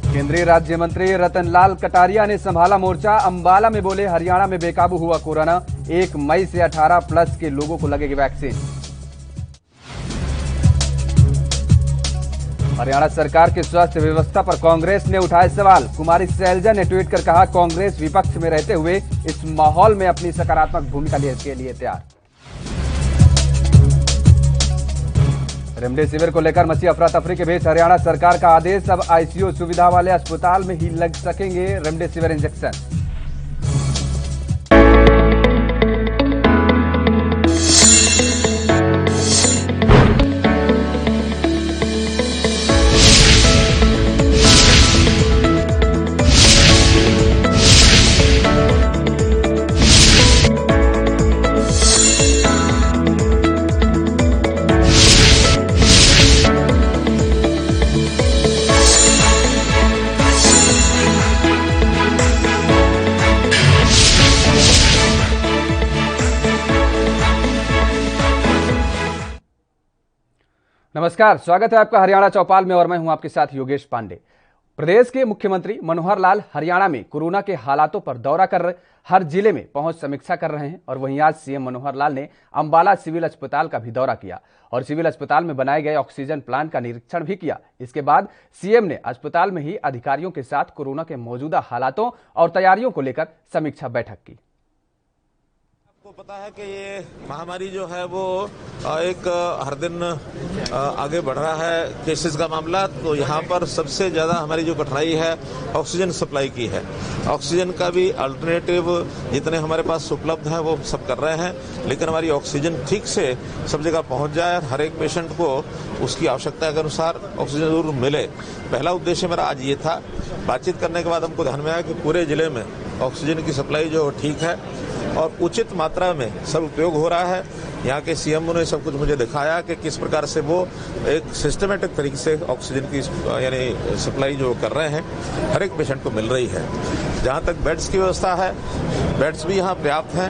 केंद्रीय राज्य मंत्री रतनलाल कटारिया ने संभाला मोर्चा। अंबाला में बोले, हरियाणा में बेकाबू हुआ कोरोना, 1 मई से 18 प्लस के लोगों को लगेगी वैक्सीन। हरियाणा सरकार की स्वास्थ्य व्यवस्था पर कांग्रेस ने उठाए सवाल। कुमारी सैलजा ने ट्वीट कर कहा, कांग्रेस विपक्ष में रहते हुए इस माहौल में अपनी सकारात्मक भूमिका के लिए तैयार। रेमडेसिविर को लेकर मची अफरा तफरी के बीच हरियाणा सरकार का आदेश, अब आईसीयू सुविधा वाले अस्पताल में ही लग सकेंगे रेमडेसिविर इंजेक्शन। नमस्कार, स्वागत है आपका हरियाणा चौपाल में और मैं हूं आपके साथ योगेश पांडे। प्रदेश के मुख्यमंत्री मनोहर लाल हरियाणा में कोरोना के हालातों पर दौरा कर हर जिले में पहुंच समीक्षा कर रहे हैं और वहीं आज सीएम मनोहर लाल ने अंबाला सिविल अस्पताल का भी दौरा किया और सिविल अस्पताल में बनाए गए ऑक्सीजन प्लांट का निरीक्षण भी किया। इसके बाद सीएम ने अस्पताल में ही अधिकारियों के साथ कोरोना के मौजूदा हालातों और तैयारियों को लेकर समीक्षा बैठक की। आपको पता है कि ये महामारी जो है वो एक हर दिन आगे बढ़ रहा है केसेस का मामला। तो यहाँ पर सबसे ज्यादा हमारी जो कठिनाई है ऑक्सीजन सप्लाई की है। ऑक्सीजन का भी अल्टरनेटिव जितने हमारे पास उपलब्ध है वो सब कर रहे हैं, लेकिन हमारी ऑक्सीजन ठीक से सब जगह पहुंच जाए, हर एक पेशेंट को उसकी आवश्यकता के अनुसार ऑक्सीजन जरूर मिले। पहला उद्देश्य मेरा आज ये था। बातचीत करने के बाद हमको ध्यान में आया कि पूरे जिले में ऑक्सीजन की सप्लाई जो ठीक है और उचित मात्रा में सब उपयोग हो रहा है। यहाँ के सीएम ने सब कुछ मुझे दिखाया कि किस प्रकार से वो एक सिस्टमेटिक तरीके से ऑक्सीजन की यानी सप्लाई जो कर रहे हैं हर एक पेशेंट को मिल रही है। जहाँ तक बेड्स की व्यवस्था है, बेड्स भी यहाँ पर्याप्त हैं,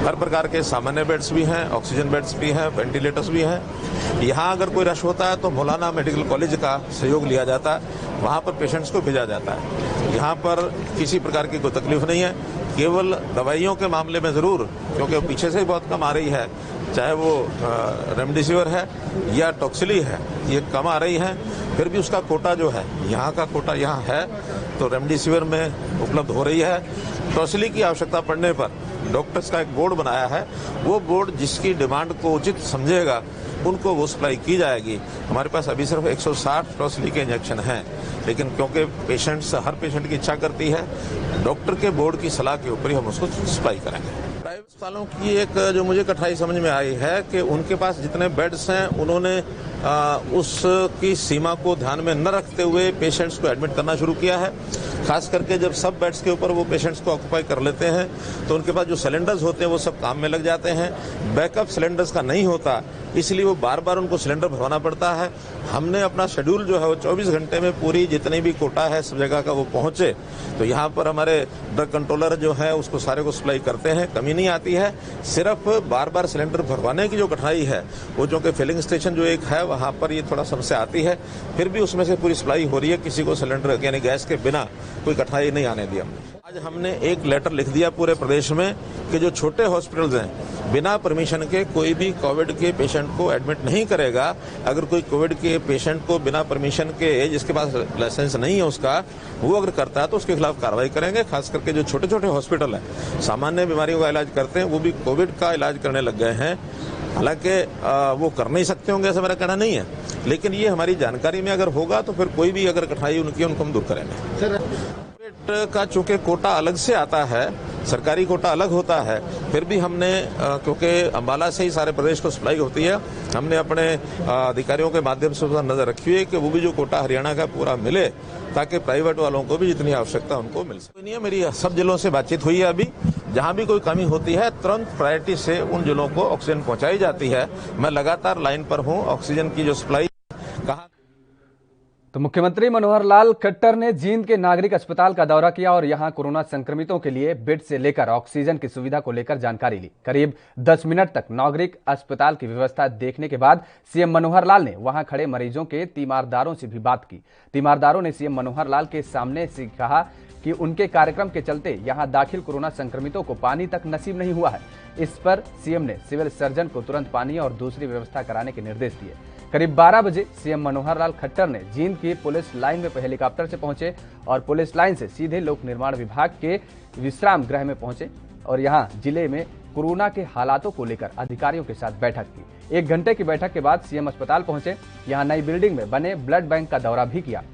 हर प्रकार के सामान्य बेड्स भी हैं, ऑक्सीजन बेड्स भी हैं, वेंटिलेटर्स भी हैं। यहाँ अगर कोई रश होता है तो मौलाना मेडिकल कॉलेज का सहयोग लिया जाता है, वहाँ पर पेशेंट्स को भेजा जाता है। यहाँ पर किसी प्रकार की कोई तकलीफ नहीं है, केवल दवाइयों के मामले में जरूर, क्योंकि पीछे से बहुत कम आ रही है, चाहे वो रेमडेसिविर है या टॉक्सिली है, ये कम आ रही है। फिर भी उसका कोटा जो है, यहाँ का कोटा यहाँ है, तो रेमडेसिविर में उपलब्ध हो रही है। टॉक्सिली की आवश्यकता पड़ने पर डॉक्टर्स का एक बोर्ड बनाया है, वो बोर्ड जिसकी डिमांड को उचित समझेगा उनको वो सप्लाई की जाएगी। हमारे पास अभी सिर्फ 160 टॉक्सिली के इंजेक्शन हैं, लेकिन क्योंकि हर पेशेंट की इच्छा करती है, डॉक्टर के बोर्ड की सलाह के ऊपर ही हम उसको सप्लाई करेंगे। प्राइवेट अस्पतालों की एक जो मुझे कठिनाई समझ में आई है कि उनके पास जितने बेड्स हैं उन्होंने उसकी सीमा को ध्यान में न रखते हुए पेशेंट्स को एडमिट करना शुरू किया है। खास करके जब सब बेड्स के ऊपर वो पेशेंट्स को ऑक्यूपाई कर लेते हैं तो उनके पास जो सिलेंडर्स होते हैं वो सब काम में लग जाते हैं। बैकअप सिलेंडर्स का नहीं होता, इसलिए वो बार बार उनको सिलेंडर भरवाना पड़ता है। हमने अपना शेड्यूल जो है वो 24 घंटे में पूरी जितनी भी कोटा है सब जगह का वो पहुंचे, तो यहाँ पर हमारे ड्रग कंट्रोलर जो है उसको सारे को सप्लाई करते हैं, कमी नहीं आती है। सिर्फ बार बार सिलेंडर भरवाने की जो कठिनाई है वो जो कि फिलिंग स्टेशन जो एक है वहाँ पर ये थोड़ा समस्या आती है, फिर भी उसमें से पूरी सप्लाई हो रही है, किसी को सिलेंडर यानी गैस के बिना कोई कठिनाई नहीं आने दी हमने। आज हमने एक लेटर लिख दिया पूरे प्रदेश में कि जो छोटे हॉस्पिटल्स हैं बिना परमिशन के कोई भी कोविड के पेशेंट को एडमिट नहीं करेगा। अगर कोई कोविड के पेशेंट को बिना परमिशन के, जिसके पास लाइसेंस नहीं है उसका, वो अगर करता है तो उसके खिलाफ कार्रवाई करेंगे। खास करके जो छोटे छोटे हॉस्पिटल हैं सामान्य बीमारियों का इलाज करते हैं, वो भी कोविड का इलाज करने लग गए हैं। हालांकि वो कर नहीं सकते होंगे ऐसा मेरा कहना नहीं है, लेकिन ये हमारी जानकारी में अगर होगा तो फिर कोई भी अगर कठिनाई उनकी उनको हम दूर करेंगे। का चूंकि कोटा अलग से आता है, सरकारी कोटा अलग होता है, फिर भी हमने क्योंकि अंबाला से ही सारे प्रदेश को सप्लाई होती है, हमने अपने अधिकारियों के माध्यम से नजर रखी हुई है कि वो भी जो कोटा हरियाणा का पूरा मिले, ताकि प्राइवेट वालों को भी जितनी आवश्यकता उनको मिल सके। मेरी सब जिलों से बातचीत हुई है, अभी जहां भी कोई कमी होती है तुरंत प्रायोरिटी से उन जिलों को ऑक्सीजन पहुंचाई जाती है। मैं लगातार लाइन पर हूं, ऑक्सीजन की जो सप्लाई कहा। तो मुख्यमंत्री मनोहर लाल खट्टर ने जींद के नागरिक अस्पताल का दौरा किया और यहां कोरोना संक्रमितों के लिए बेड से लेकर ऑक्सीजन की सुविधा को लेकर जानकारी ली। करीब 10 मिनट तक नागरिक अस्पताल की व्यवस्था देखने के बाद सीएम मनोहर लाल ने वहां खड़े मरीजों के तीमारदारों से भी बात की। तीमारदारों ने सीएम मनोहर लाल के सामने से कहा कि उनके कार्यक्रम के चलते यहां दाखिल कोरोना संक्रमितों को पानी तक नसीब नहीं हुआ है। इस पर सीएम ने सिविल सर्जन को तुरंत पानी और दूसरी व्यवस्था कराने के निर्देश दिए। करीब 12 बजे सीएम मनोहर लाल खट्टर ने जींद की पुलिस लाइन में हेलीकॉप्टर से पहुंचे और पुलिस लाइन से सीधे लोक निर्माण विभाग के विश्राम गृह में पहुंचे और यहां जिले में कोरोना के हालातों को लेकर अधिकारियों के साथ बैठक की। 1 घंटे की बैठक के बाद सीएम अस्पताल पहुंचे। यहां नई बिल्डिंग में बने ब्लड बैंक का दौरा भी किया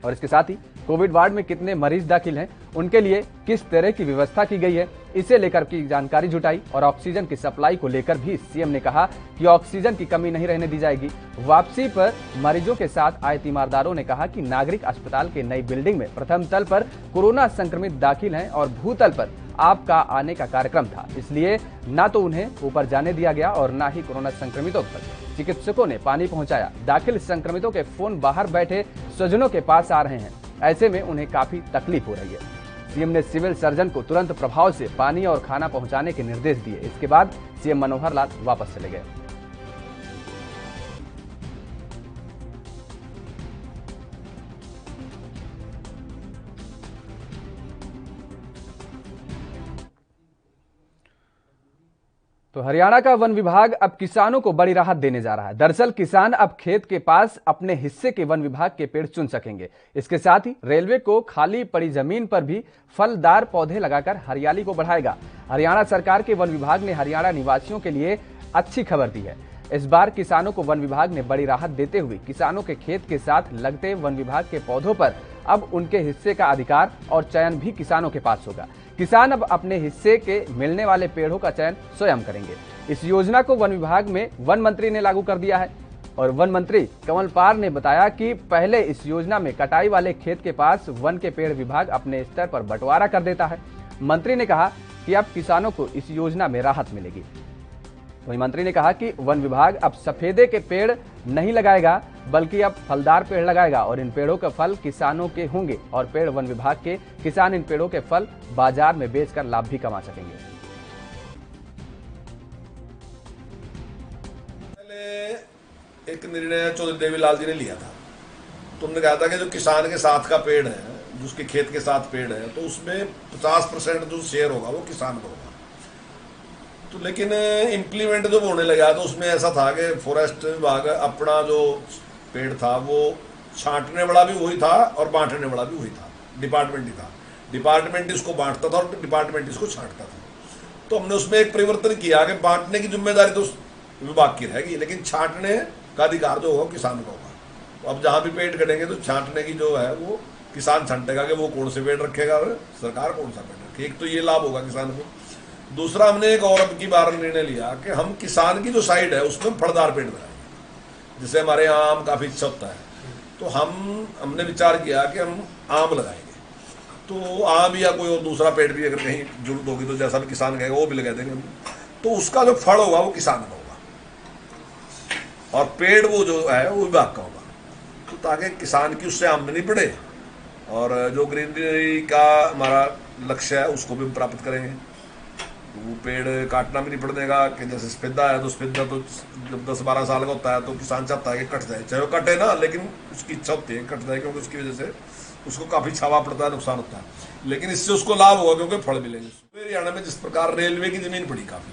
और इसके साथ ही कोविड वार्ड में कितने मरीज दाखिल हैं, उनके लिए किस तरह की व्यवस्था की गई है, इसे लेकर की जानकारी जुटाई और ऑक्सीजन की सप्लाई को लेकर भी सीएम ने कहा कि ऑक्सीजन की कमी नहीं रहने दी जाएगी। वापसी पर मरीजों के साथ आए तीमारदारों ने कहा कि नागरिक अस्पताल के नई बिल्डिंग में प्रथम तल पर कोरोना संक्रमित दाखिल हैं और भूतल पर आपका आने का कार्यक्रम था, इसलिए न तो उन्हें ऊपर जाने दिया गया और न ही कोरोना संक्रमितों पर चिकित्सकों ने पानी पहुंचाया। दाखिल संक्रमितों के फोन बाहर बैठे स्वजनों के पास आ रहे हैं, ऐसे में उन्हें काफी तकलीफ हो रही है। सीएम ने सिविल सर्जन को तुरंत प्रभाव से पानी और खाना पहुंचाने के निर्देश दिए। इसके बाद सीएम मनोहर लाल वापस चले गए। तो हरियाणा का वन विभाग अब किसानों को बड़ी राहत देने जा रहा है। दरअसल किसान अब खेत के पास अपने हिस्से के वन विभाग के पेड़ चुन सकेंगे। इसके साथ ही रेलवे को खाली पड़ी जमीन पर भी फलदार पौधे लगाकर हरियाली को बढ़ाएगा। हरियाणा सरकार के वन विभाग ने हरियाणा निवासियों के लिए अच्छी खबर दी है। इस बार किसानों को वन विभाग ने बड़ी राहत देते हुए किसानों के खेत के साथ लगते वन विभाग के पौधों पर अब उनके हिस्से का अधिकार और चयन भी किसानों के पास होगा। किसान अब अपने हिस्से के मिलने वाले पेड़ों का चयन स्वयं करेंगे। इस योजना को वन विभाग में वन मंत्री ने लागू कर दिया है और वन मंत्री कमल पार ने बताया कि पहले इस योजना में कटाई वाले खेत के पास वन के पेड़ विभाग अपने स्तर पर बंटवारा कर देता है। मंत्री ने कहा कि अब किसानों को इस योजना में राहत मिलेगी। वहीं मंत्री ने कहा कि वन विभाग अब सफेदे के पेड़ नहीं लगाएगा बल्कि अब फलदार पेड़ लगाएगा और इन पेड़ों के फल किसानों के होंगे और पेड़ वन विभाग के किसान इन पेड़ों के फल बाजार में बेचकर लाभ भी कमा सकेंगे। पहले एक निर्णय चौधरी देवीलाल जी ने लिया था, तो उन्होंने कहा था कि जो किसान के साथ का पेड़ है, जो उसके खेत के साथ पेड़ है, तो उसमें 50% जो शेयर होगा वो किसान को होगा। तो लेकिन इम्प्लीमेंट जब होने लगा तो उसमें ऐसा था कि फॉरेस्ट विभाग अपना जो पेड़ था वो छांटने वाला भी वही था और बांटने वाला भी वही था, डिपार्टमेंट ही था। डिपार्टमेंट इसको बांटता था और डिपार्टमेंट इसको छांटता था। तो हमने उसमें एक परिवर्तन किया कि बांटने की जिम्मेदारी तो विभाग की रहेगी, लेकिन छांटने का अधिकार जो होगा किसान का होगा। तो अब जहाँ भी पेड़ कटेंगे तो छांटने की जो है वो किसान छांटेगा कि वो कौन से पेड़ रखेगा और सरकार कौन सा पेड़ रखेगी। एक तो ये लाभ होगा किसान को। दूसरा, हमने एक और अब की बार निर्णय लिया कि हम किसान की जो साइड है उसमें फलदार पेड़ लगाएंगे। जैसे हमारे यहाँ आम काफी अच्छा होता है, तो हमने विचार किया कि हम आम लगाएंगे। तो आम या कोई और दूसरा पेड़ भी अगर कहीं जरूरत होगी तो जैसा भी किसान कहेगा वो भी लगा देंगे हम। तो उसका जो फल होगा वो किसान का होगा और पेड़ वो जो है वो विभाग का होगा, तो ताकि किसान की उससे आमदनी बढ़े और जो ग्रीनरी का हमारा लक्ष्य है उसको भी प्राप्त करेंगे। वो पेड़ काटना भी नहीं पड़ेगा कि जैसे सफेदा है तो सफेदा तो जब 10-12 साल का होता है तो किसान चाहता है कि कट जाए, चाहे वो कटे ना, लेकिन उसकी इच्छा होती है कट जाए क्योंकि उसकी वजह से उसको काफी छावा पड़ता है, नुकसान होता है। लेकिन इससे उसको लाभ होगा क्योंकि फल मिलेंगे। हरियाणा में जिस प्रकार रेलवे की जमीन पड़ी काफी,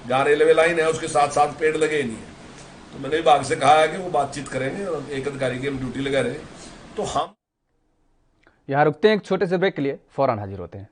जहाँ रेलवे लाइन है उसके साथ साथ पेड़ लगे ही नहीं है, तो मैंने विभाग से कहा है कि वो बातचीत करेंगे और एक अधिकारी की हम ड्यूटी लगा रहे। तो हम यहाँ रुकते हैं एक छोटे से ब्रेक के लिए, फौरन हाजिर होते हैं।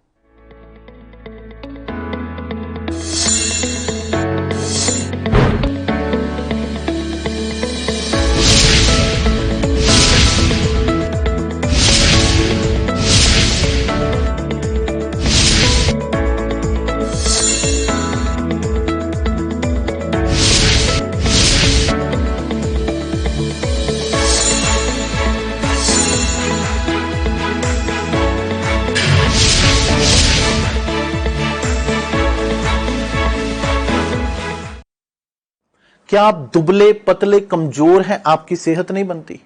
क्या आप दुबले पतले कमजोर हैं, आपकी सेहत नहीं बनती?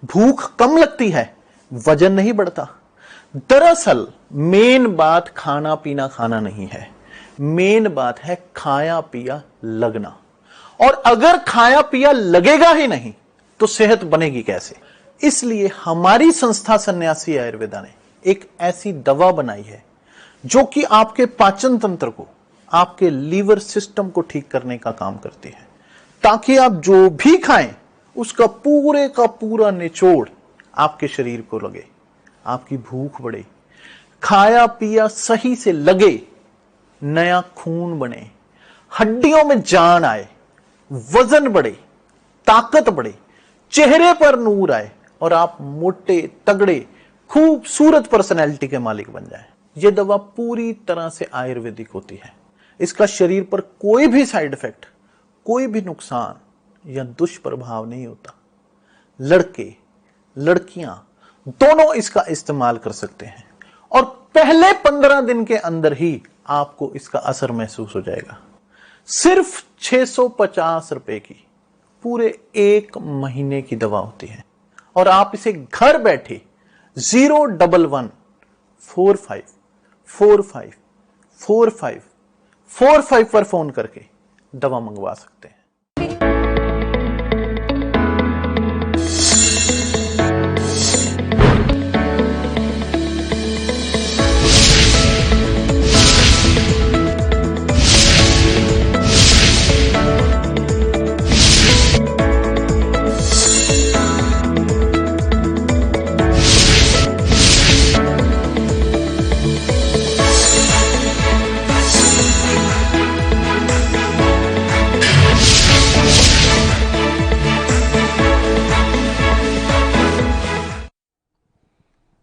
भूख कम लगती है, वजन नहीं बढ़ता। दरअसल मेन बात खाना पीना खाना नहीं है, मेन बात है खाया पिया लगना। और अगर खाया पिया लगेगा ही नहीं तो सेहत बनेगी कैसे? इसलिए हमारी संस्था सन्यासी आयुर्वेदा ने एक ऐसी दवा बनाई है जो कि आपके पाचन तंत्र को, आपके लीवर सिस्टम को ठीक करने का काम करती है, ताकि आप जो भी खाएं उसका पूरे का पूरा निचोड़ आपके शरीर को लगे, आपकी भूख बढ़े, खाया पिया सही से लगे, नया खून बने, हड्डियों में जान आए, वजन बढ़े, ताकत बढ़े, चेहरे पर नूर आए और आप मोटे तगड़े खूबसूरत पर्सनैलिटी के मालिक बन जाएं। यह दवा पूरी तरह से आयुर्वेदिक होती है। इसका शरीर पर कोई भी साइड इफेक्ट, कोई भी नुकसान या दुष्प्रभाव नहीं होता। लड़के लड़कियां दोनों इसका इस्तेमाल कर सकते हैं और पहले 15 दिन के अंदर ही आपको इसका असर महसूस हो जाएगा। सिर्फ 650 रुपए की पूरे 1 महीने की दवा होती है और आप इसे घर बैठे 01145454545 पर फोन करके दवा मंगवा सकते हैं।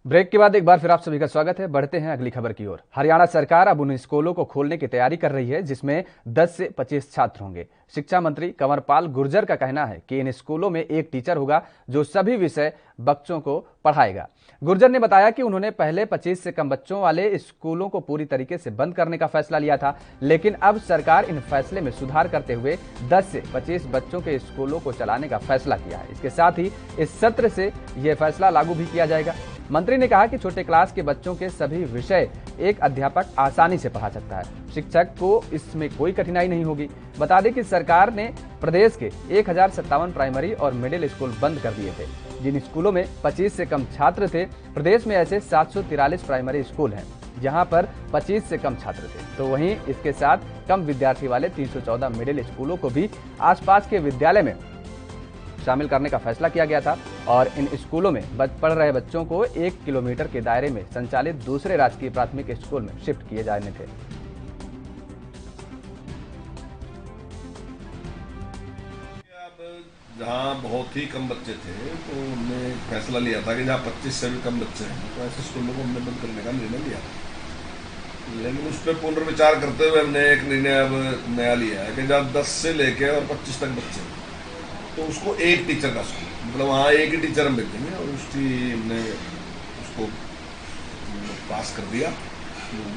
ब्रेक के बाद एक बार फिर आप सभी का स्वागत है। बढ़ते हैं अगली खबर की ओर। हरियाणा सरकार अब उन स्कूलों को खोलने की तैयारी कर रही है जिसमें 10 से 25 छात्र होंगे। शिक्षा मंत्री कंवरपाल गुर्जर का कहना है कि इन स्कूलों में एक टीचर होगा जो सभी विषय बच्चों को पढ़ाएगा। गुर्जर ने बताया कि उन्होंने पहले 25 से कम बच्चों वाले स्कूलों को पूरी तरीके से बंद करने का फैसला लिया था, लेकिन अब सरकार इन फैसले में सुधार करते हुए 10 से 25 बच्चों के स्कूलों को चलाने का फैसला किया है। इसके साथ ही इस सत्र से यह फैसला लागू भी किया जाएगा। मंत्री ने कहा कि छोटे क्लास के बच्चों के सभी विषय एक अध्यापक आसानी से पढ़ा सकता है, शिक्षक को इसमें कोई कठिनाई नहीं होगी। बता दें कि सरकार ने प्रदेश के 1057 प्राइमरी और मिडिल स्कूल बंद कर दिए थे। जिन स्कूलों में 25 से कम छात्र थे, प्रदेश में ऐसे 743 प्राइमरी स्कूल हैं जहां पर 25 से कम छात्र थे। तो वहीं इसके साथ कम विद्यार्थी वाले 314 मिडिल स्कूलों को भी आसपास के विद्यालय में शामिल करने का फैसला किया गया था और इन स्कूलों में पढ़ रहे बच्चों को 1 किलोमीटर के दायरे में संचालित दूसरे राजकीय प्राथमिक स्कूल में शिफ्ट किए जाने थे। जहाँ बहुत ही कम बच्चे थे तो हमने फैसला लिया था कि जहाँ 25 से भी कम बच्चे हैं तो ऐसे स्कूलों को हमने बंद करने का निर्णय लिया। लेकिन उस पर पुनर्विचार करते हुए हमने एक निर्णय अब नया लिया है कि जहाँ 10 से लेके और 25 तक बच्चे तो उसको एक टीचर का स्कूल, मतलब वहाँ एक ही टीचर हम भेजेंगे और उसकी हमने उसको पास कर दिया,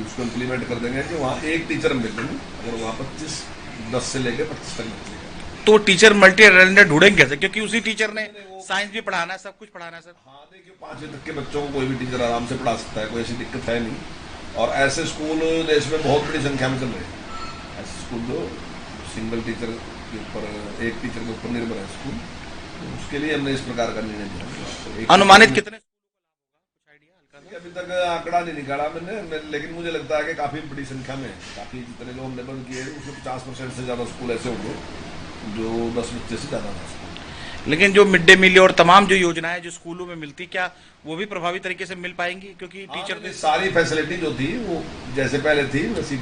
उसको इम्प्लीमेंट कर देंगे कि वहाँ एक टीचर हम भेजेंगे अगर वहाँ 10 से लेके 25 तक बच्चे। तो टीचर मल्टी टैलेंटेड ढूंढेंगे कैसे, क्योंकि उसी टीचर ने साइंस भी पढ़ाना है, सब कुछ पढ़ाना है सर। हाँ देखिए, 5वीं तक के बच्चों को कोई भी टीचर आराम से पढ़ा सकता है, कोई ऐसी दिक्कत है नहीं। और ऐसे स्कूल देश में बहुत बड़ी संख्या में चल रहे हैं, ऐसे स्कूल जो सिंगल टीचर के ऊपर, एक टीचर के ऊपर निर्भर है स्कूल, तो उसके लिए हमने इस प्रकार का निर्णय लिया। अनुमानित कितने अभी तक आंकड़ा नहीं निकाला मैंने, लेकिन मुझे लगता है कि काफी बड़ी संख्या में, काफी जितने लोग हमने बंद किए उसमें 50% से ज्यादा स्कूल ऐसे होंगे जो 10 बच्चे से ज्यादा है। लेकिन जो मिड डे मील और तमाम जो योजनाएं जो स्कूलों में मिलती, क्या वो भी प्रभावी तरीके से मिल पाएंगी? क्योंकि टीचर सारी फैसिलिटी जो थी वो जैसे पहले थी वैसी।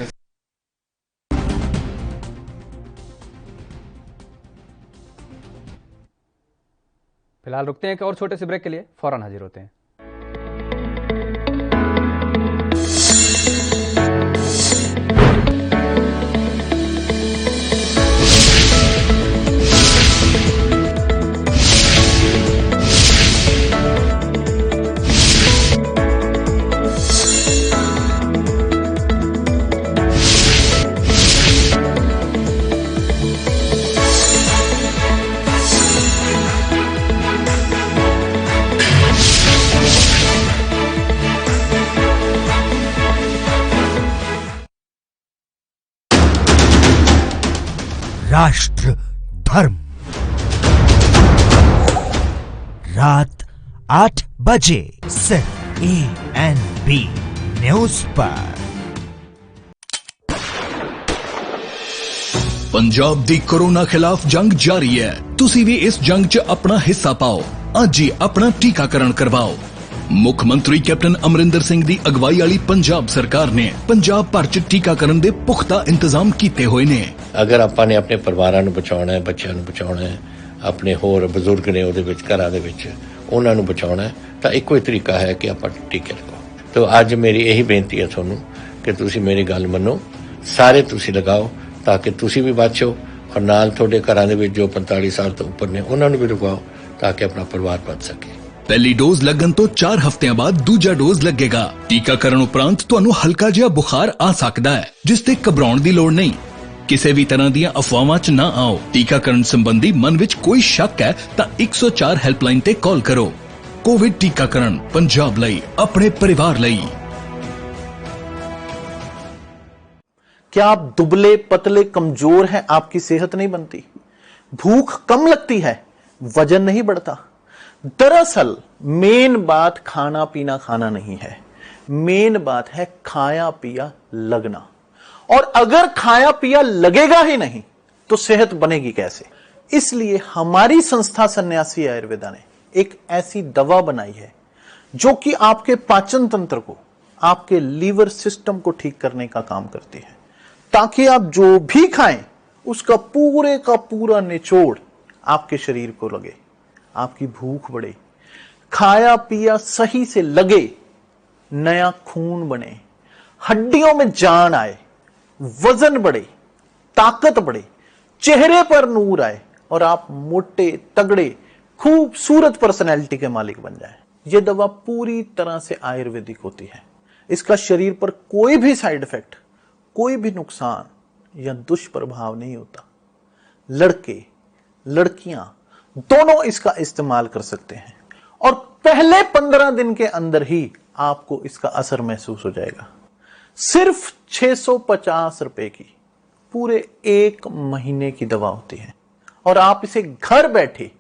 फिलहाल रुकते हैं एक और छोटे से ब्रेक के लिए, फौरन हाजिर होते हैं। राष्ट्र धर्म, रात 8 बजे सिर्फ ANB न्यूज पर। पंजाब दी कोरोना खिलाफ जंग जारी है। तुसी भी इस जंग च अपना हिस्सा पाओ। अज ही अपना टीकाकरण करवाओ। मुख मंत्री कैप्टन अमरिंदर सिंह दी अगवाई वाली पंजाब सरकार ने पंजाब भर च टीकाकरण दे पुख्ता इंतजाम कीते हुए ने। अगर आपां ने अपने परिवारां नूं बचाउणा है, बच्चों नूं बचाउणा है, अपने होर बजुर्ग ने उहदे विच घरां दे विच उहनां नूं बचाउणा है, तां इक्को ही तरीका है कि आपां टीके लगाओ। तो अज मेरी यही बेनती है तुहानूं कि तुसीं मेरी गल मन्नो, सारे तुसीं लगाओ ताकि तुसीं भी बचो और नाल तुहाडे घरां दे विच जो 45 साल तो उपर ने उहनां नूं भी लगाओ ताकि अपना परिवार बच सके। पहली डोज लगन तो 4 हफ्तियां बाद दूजा डोज लगेगा। टीकाकरण उपरांत तुहानू हल्का जिहा बुखार आ सकदा है, जिस ते घबराउण दी लोड़ नहीं। किसी भी तरह दी अफवाहां च ना आओ। टीकाकरण संबंधी मन विच कोई शक है तां 104 हेल्पलाइन ते कॉल करो। कोविड टीकाकरण पंजाब लई, अपने परिवार लई। क्या आप दुबले पतले कमजोर हैं? आपकी सेहत नहीं बनती, भूख कम लगती है, वजन नहीं बढ़ता? दरअसल मेन बात खाना पीना खाना नहीं है, मेन बात है खाया पिया लगना। और अगर खाया पिया लगेगा ही नहीं तो सेहत बनेगी कैसे? इसलिए हमारी संस्था सन्यासी आयुर्वेदा ने एक ऐसी दवा बनाई है जो कि आपके पाचन तंत्र को, आपके लीवर सिस्टम को ठीक करने का काम करती है, ताकि आप जो भी खाएं उसका पूरे का पूरा निचोड़ आपके शरीर को लगे, आपकी भूख बढ़े, खाया पिया सही से लगे, नया खून बने, हड्डियों में जान आए, वजन बढ़े, ताकत बढ़े, चेहरे पर नूर आए और आप मोटे तगड़े खूबसूरत पर्सनैलिटी के मालिक बन जाएं। यह दवा पूरी तरह से आयुर्वेदिक होती है। इसका शरीर पर कोई भी साइड इफेक्ट, कोई भी नुकसान या दुष्प्रभाव नहीं होता। लड़के लड़कियां दोनों इसका इस्तेमाल कर सकते हैं और पहले 15 दिन के अंदर ही आपको इसका असर महसूस हो जाएगा। सिर्फ 650 रुपए की पूरे 1 महीने की दवा होती है और आप इसे घर बैठे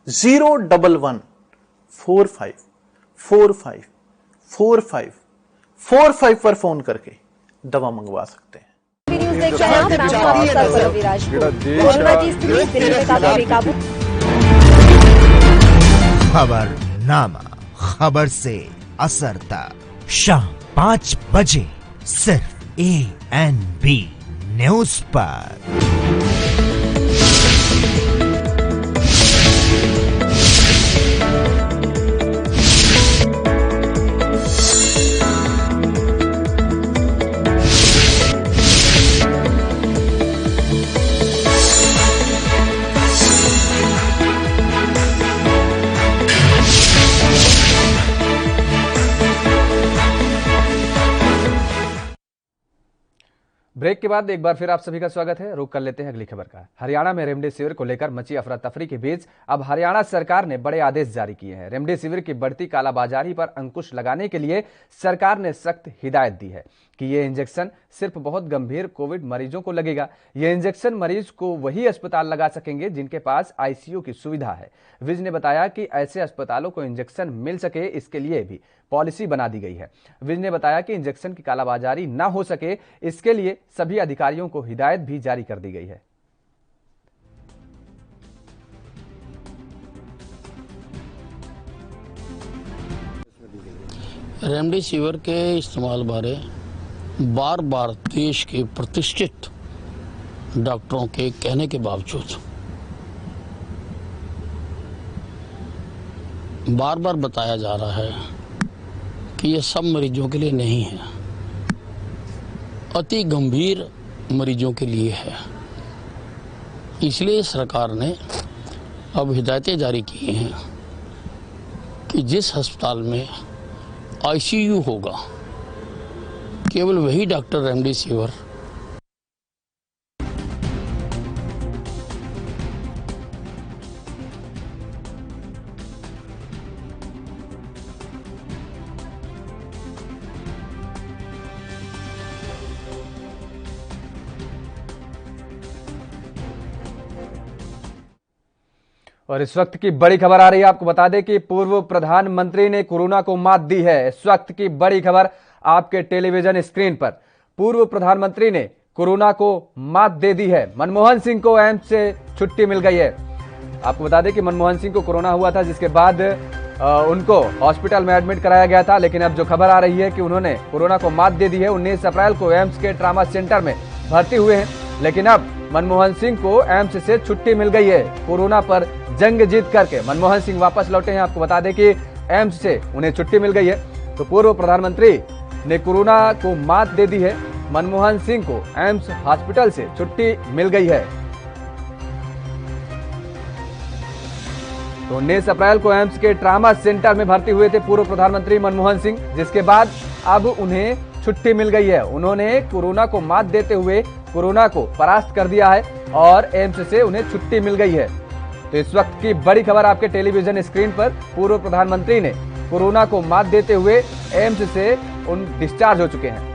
01145454545 पर फोन करके दवा मंगवा सकते हैं। न्यूज़ देख रहे हैं आप, मैं हूं आपके साथ रवि राजपूत। कोरोना की स्थिति दिल्ली में काफी बेकाबू। खबरनामा, खबर से असर तक, शाम 5 बजे सिर्फ ANB न्यूज पर। ब्रेक के बाद एक बार फिर आप सभी का स्वागत है। रुक कर लेते हैं अगली खबर का। हरियाणा में रेमडेसिविर को लेकर मची अफरा तफरी के बीच अब हरियाणा सरकार ने बड़े आदेश जारी किए हैं। रेमडेसिविर की बढ़ती कालाबाजारी पर अंकुश लगाने के लिए सरकार ने सख्त हिदायत दी है कि ये इंजेक्शन सिर्फ बहुत गंभीर कोविड मरीजों को लगेगा। ये इंजेक्शन मरीज को वही अस्पताल लगा सकेंगे जिनके पास ICU की सुविधा है। विज ने बताया कि ऐसे अस्पतालों को इंजेक्शन मिल सके, इसके लिए भी पॉलिसी बना दी गई है। विज ने बताया कि इंजेक्शन की कालाबाजारी न हो सके, इसके लिए सभी अधिकारियों को हिदायत भी जारी कर दी गई है। रेमडेसिविर के इस्तेमाल बारे बार बार देश के प्रतिष्ठित डॉक्टरों के कहने के बावजूद बार बार बताया जा रहा है कि यह सब मरीजों के लिए नहीं है, अति गंभीर मरीजों के लिए है। इसलिए सरकार ने अब हिदायतें जारी की हैं कि जिस अस्पताल में ICU होगा केवल वही डॉक्टर रेमडेसिविर और इस वक्त की बड़ी खबर आ रही है, आपको बता दें कि पूर्व प्रधानमंत्री ने कोरोना को मात दी है। इस वक्त की बड़ी खबर आपके टेलीविजन स्क्रीन पर, पूर्व प्रधानमंत्री ने कोरोना को मात दे दी है। मनमोहन सिंह को एम्स से छुट्टी मिल गई है। आपको बता दें कि मनमोहन सिंह को कोरोना हुआ था, जिसके बाद उनको हॉस्पिटल में एडमिट कराया गया था, लेकिन अब जो खबर आ रही है कि उन्होंने कोरोना को मात दे दी है। 19 अप्रैल को एम्स के ट्रामा सेंटर में भर्ती हुए हैं, लेकिन अब मनमोहन सिंह को एम्स से छुट्टी मिल गई है। कोरोना पर जंग जीत करके मनमोहन सिंह वापस लौटे हैं। आपको बता दें कि एम्स से उन्हें छुट्टी मिल गई है। तो पूर्व प्रधानमंत्री ने कोरोना को मात दे दी है। मनमोहन सिंह को एम्स हॉस्पिटल से छुट्टी मिल गई है। तो 19 अप्रैल को एम्स के ट्रामा सेंटर में भर्ती हुए थे पूर्व प्रधानमंत्री मनमोहन सिंह, जिसके बाद अब उन्हें छुट्टी मिल गई है। उन्होंने कोरोना को मात देते हुए कोरोना को परास्त कर दिया है और एम्स से उन्हें छुट्टी मिल गई है। तो इस वक्त की बड़ी खबर आपके टेलीविजन स्क्रीन पर, पूर्व प्रधानमंत्री ने कोरोना को मात देते हुए एम्स से डिस्चार्ज हो चुके हैं।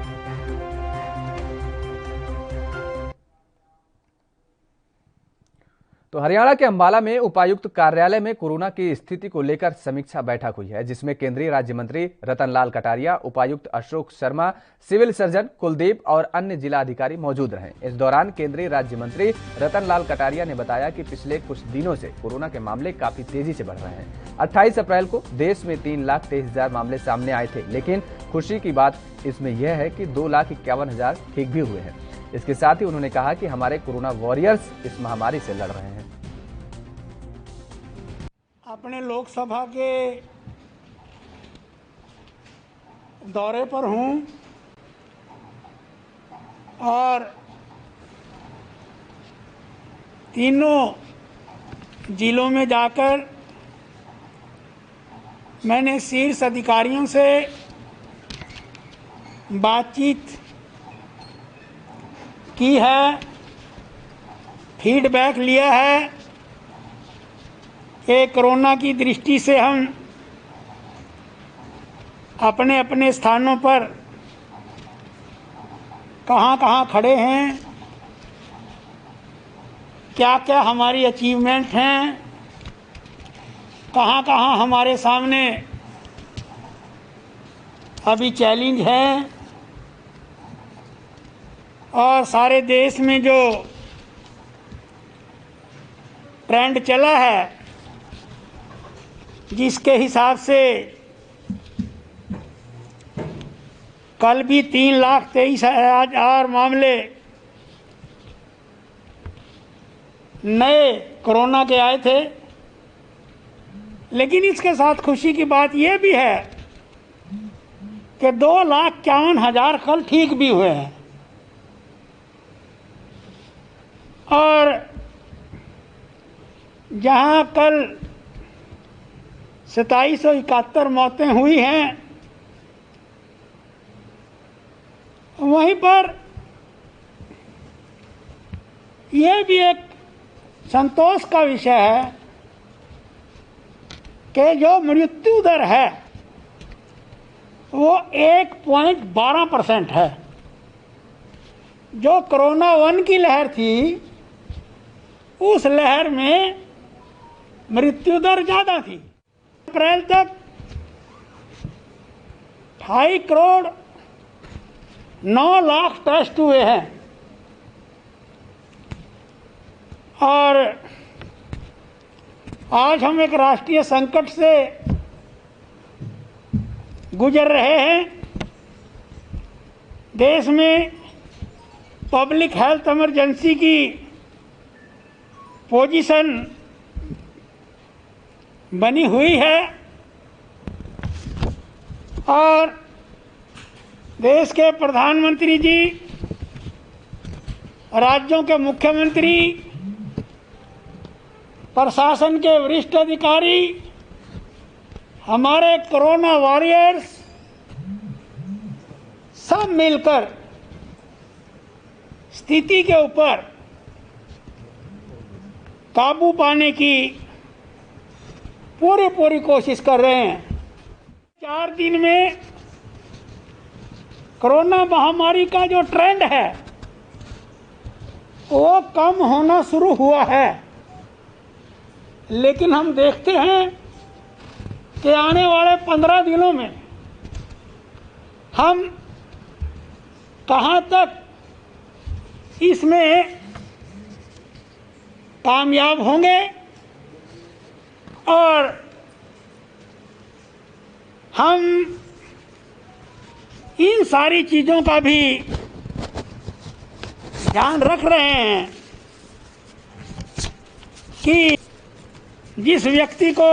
तो हरियाणा के अंबाला में उपायुक्त कार्यालय में कोरोना की स्थिति को लेकर समीक्षा बैठक हुई है, जिसमें केंद्रीय राज्य मंत्री रतनलाल कटारिया, उपायुक्त अशोक शर्मा, सिविल सर्जन कुलदीप और अन्य जिला अधिकारी मौजूद रहे। इस दौरान केंद्रीय राज्य मंत्री रतनलाल कटारिया ने बताया कि पिछले कुछ दिनों से कोरोना के मामले काफी तेजी से बढ़ रहे हैं। 28 अप्रैल को देश में 3,23,000 मामले सामने आए थे, लेकिन खुशी की बात इसमें यह है कि 2,51,000 ठीक भी हुए हैं। इसके साथ ही उन्होंने कहा कि हमारे कोरोना वॉरियर्स इस महामारी से लड़ रहे हैं। अपने लोकसभा के दौरे पर हूं और तीनों जिलों में जाकर मैंने शीर्ष अधिकारियों से बातचीत की है, फीडबैक लिया है कि कोरोना की दृष्टि से हम अपने अपने स्थानों पर कहाँ कहाँ खड़े हैं, क्या क्या हमारी अचीवमेंट हैं, कहाँ कहाँ हमारे सामने अभी चैलेंज हैं, और सारे देश में जो ट्रेंड चला है जिसके हिसाब से कल भी 3,23,000 मामले नए कोरोना के आए थे। लेकिन इसके साथ खुशी की बात यह भी है कि 2,51,000 कल ठीक भी हुए हैं। और जहां कल 2771 मौतें हुई हैं, वहीं पर यह भी एक संतोष का विषय है कि जो मृत्यु दर है वो 1.12% है। जो कोरोना 1 की लहर थी उस लहर में मृत्यु दर ज़्यादा थी। अप्रैल तक 2.9 करोड़ टेस्ट हुए हैं और आज हम एक राष्ट्रीय संकट से गुजर रहे हैं। देश में पब्लिक हेल्थ इमरजेंसी की पोजीशन बनी हुई है और देश के प्रधानमंत्री जी, राज्यों के मुख्यमंत्री, प्रशासन के वरिष्ठ अधिकारी, हमारे कोरोना वॉरियर्स सब मिलकर स्थिति के ऊपर काबू पाने की पूरी कोशिश कर रहे हैं। 4 दिन में कोरोना महामारी का जो ट्रेंड है वो कम होना शुरू हुआ है, लेकिन हम देखते हैं कि आने वाले 15 दिनों में हम कहाँ तक इसमें कामयाब होंगे और हम इन सारी चीज़ों का भी ध्यान रख रहे हैं कि जिस व्यक्ति को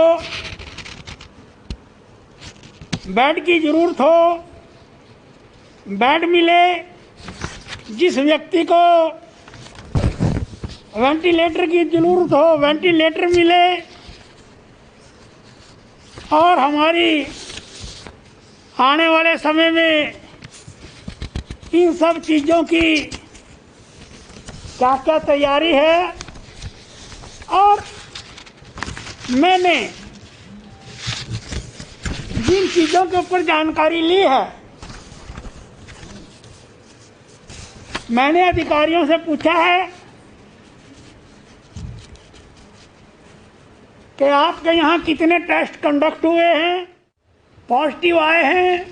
बेड की ज़रूरत हो बेड मिले, जिस व्यक्ति को वेंटिलेटर की ज़रूरत हो वेंटिलेटर मिले और हमारी आने वाले समय में इन सब चीज़ों की क्या क्या तैयारी है। और मैंने जिन चीज़ों के ऊपर जानकारी ली है, मैंने अधिकारियों से पूछा है कि आपके यहाँ कितने टेस्ट कंडक्ट हुए हैं, पॉजिटिव आए हैं,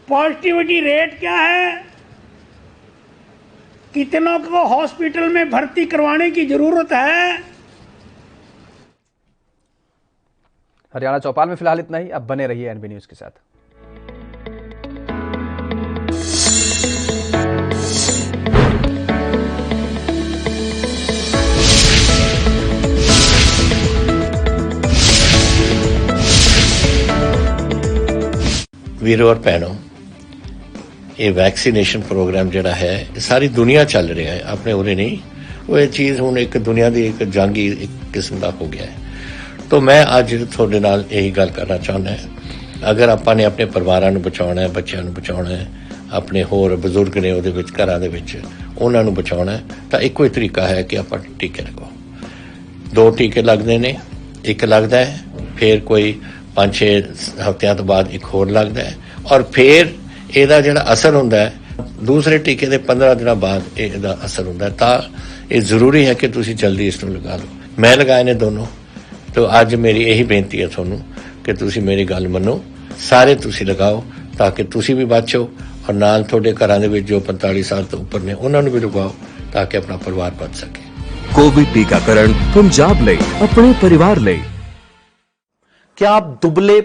पॉजिटिविटी रेट क्या है, कितनों को हॉस्पिटल में भर्ती करवाने की जरूरत है। हरियाणा चौपाल में फिलहाल इतना ही। अब बने रहिए एनबी न्यूज के साथ। वीरों और भैनों, ये वैक्सीनेशन प्रोग्राम जड़ा है सारी दुनिया चल रहा है, अपने उरे नहीं। वो ये चीज़ हुण एक दुनिया की एक जंग ही एक किस्म का हो गया है। तो मैं अज थोड़े नाल यही गल करना चाहुंदा है, अगर आपां ने अपने परिवारां नूं बचाउणा है, बच्चों नूं बचाउणा है, अपने होर बजुर्ग ने उहदे विच घरां दे विच उहनां नूं बचाउणा है, तां इक्को ही तरीका है कि आपां टीके लगाओ। 2 टीके लगदे ने, एक लगदा है, फिर कोई 5-6 हफ्तियां तो बाद एक होर लगदा है, और फिर ਇਹਦਾ ਜਿਹੜਾ असर ਹੁੰਦਾ है दूसरे टीके के 15 दिनों बाद ਇਹਦਾ असर ਹੁੰਦਾ है। ਤਾਂ ਇਹ ਜ਼ਰੂਰੀ है कि ਤੁਸੀਂ जल्दी इसनूं लगा लो। मैं लगाए ने दोनों। तो ਅੱਜ मेरी यही बेनती है ਤੁਹਾਨੂੰ कि ਤੁਸੀਂ मेरी गल मनो, सारे ਤੁਸੀਂ लगाओ ताकि ਤੁਸੀਂ भी बचो और नाल ਤੁਹਾਡੇ ਘਰਾਂ ਦੇ ਵਿੱਚ जो 45 साल तो ऊपर ने ਉਹਨਾਂ ਨੂੰ भी लगाओ ताकि अपना परिवार बच सके। कोविड टीकाकरण पंजाब ਲਈ, अपने परिवार ਲਈ। क्या आप दुबले